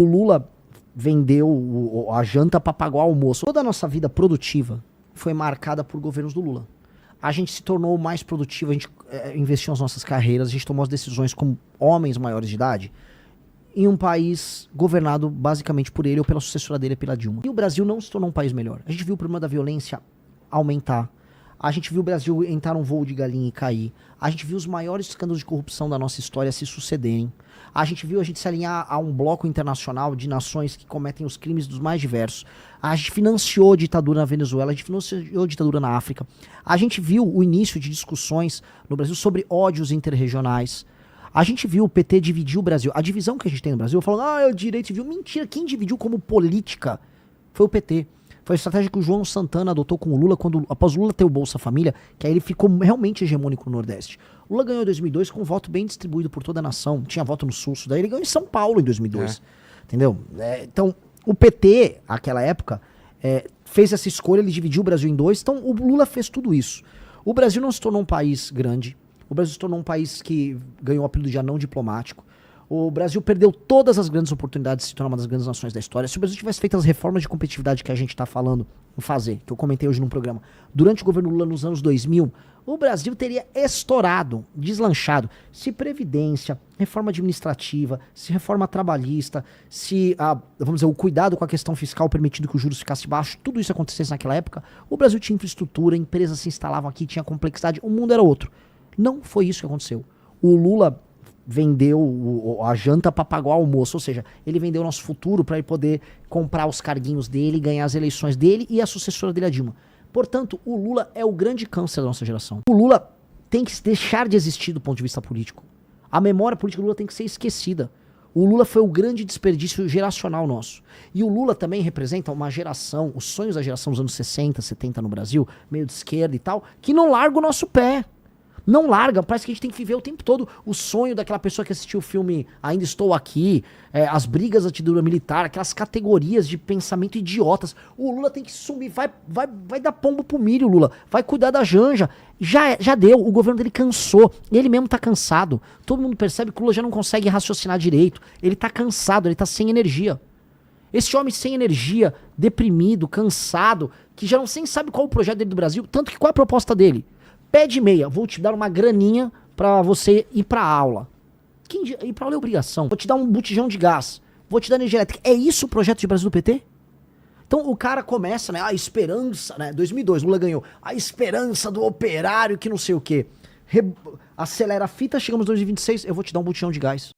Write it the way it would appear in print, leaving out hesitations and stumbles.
O Lula vendeu a janta para pagar o almoço. Toda a nossa vida produtiva foi marcada por governos do Lula. A gente se tornou mais produtivo, a gente investiu nas nossas carreiras, a gente tomou as decisões como homens maiores de idade em um país governado basicamente por ele ou pela sucessora dele, pela Dilma. E o Brasil não se tornou um país melhor. A gente viu o problema da violência aumentar. A gente viu o Brasil entrar num voo de galinha e cair. A gente viu os maiores escândalos de corrupção da nossa história se sucederem. A gente viu a gente se alinhar a um bloco internacional de nações que cometem os crimes dos mais diversos. A gente financiou a ditadura na Venezuela, a gente financiou a ditadura na África. A gente viu o início de discussões no Brasil sobre ódios interregionais. A gente viu o PT dividir o Brasil. A divisão que a gente tem no Brasil, falando, é o direito civil. Mentira, quem dividiu como política foi o PT. Foi a estratégia que o João Santana adotou com o Lula, após o Lula ter o Bolsa Família, que aí ele ficou realmente hegemônico no Nordeste. O Lula ganhou em 2002 com um voto bem distribuído por toda a nação. Tinha voto no Sul, daí ele ganhou em São Paulo em 2002. Entendeu? Então, o PT, naquela época, fez essa escolha, ele dividiu o Brasil em dois. Então, o Lula fez tudo isso. O Brasil não se tornou um país grande. O Brasil se tornou um país que ganhou o apelido de anão diplomático. O Brasil perdeu todas as grandes oportunidades de se tornar uma das grandes nações da história. Se o Brasil tivesse feito as reformas de competitividade que a gente está falando em fazer, que eu comentei hoje num programa, durante o governo Lula nos anos 2000, o Brasil teria estourado, deslanchado. Se previdência, reforma administrativa, se reforma trabalhista, se, vamos dizer, o cuidado com a questão fiscal permitindo que os juros ficassem baixos, tudo isso acontecesse naquela época, o Brasil tinha infraestrutura, empresas se instalavam aqui, tinha complexidade, o mundo era outro. Não foi isso que aconteceu. O Lula vendeu a janta para pagar o almoço, ou seja, ele vendeu o nosso futuro para ele poder comprar os carguinhos dele, ganhar as eleições dele e a sucessora dele, a Dilma. Portanto, o Lula é o grande câncer da nossa geração. O Lula tem que deixar de existir do ponto de vista político. A memória política do Lula tem que ser esquecida. O Lula foi o grande desperdício geracional nosso. E o Lula também representa uma geração, os sonhos da geração dos anos 60, 70 no Brasil, meio de esquerda e tal, que não larga o nosso pé. Não larga, parece que a gente tem que viver o tempo todo o sonho daquela pessoa que assistiu o filme Ainda Estou Aqui, as brigas da ditadura militar, aquelas categorias de pensamento idiotas. O Lula tem que sumir, vai dar pombo pro milho, Lula, vai cuidar da Janja. Já deu, o governo dele cansou, ele mesmo tá cansado. Todo mundo percebe que o Lula já não consegue raciocinar direito, ele tá cansado, ele tá sem energia. Esse homem sem energia, deprimido, cansado, que já não sabe qual é o projeto dele do Brasil, tanto que qual é a proposta dele? Pé de meia, vou te dar uma graninha pra você ir pra aula. Ir pra aula é obrigação. Vou te dar um botijão de gás. Vou te dar energia elétrica. É isso o projeto de Brasil do PT? Então o cara começa, né? A esperança, né? 2002, Lula ganhou. A esperança do operário que não sei o quê. Acelera a fita, chegamos em 2026, eu vou te dar um botijão de gás.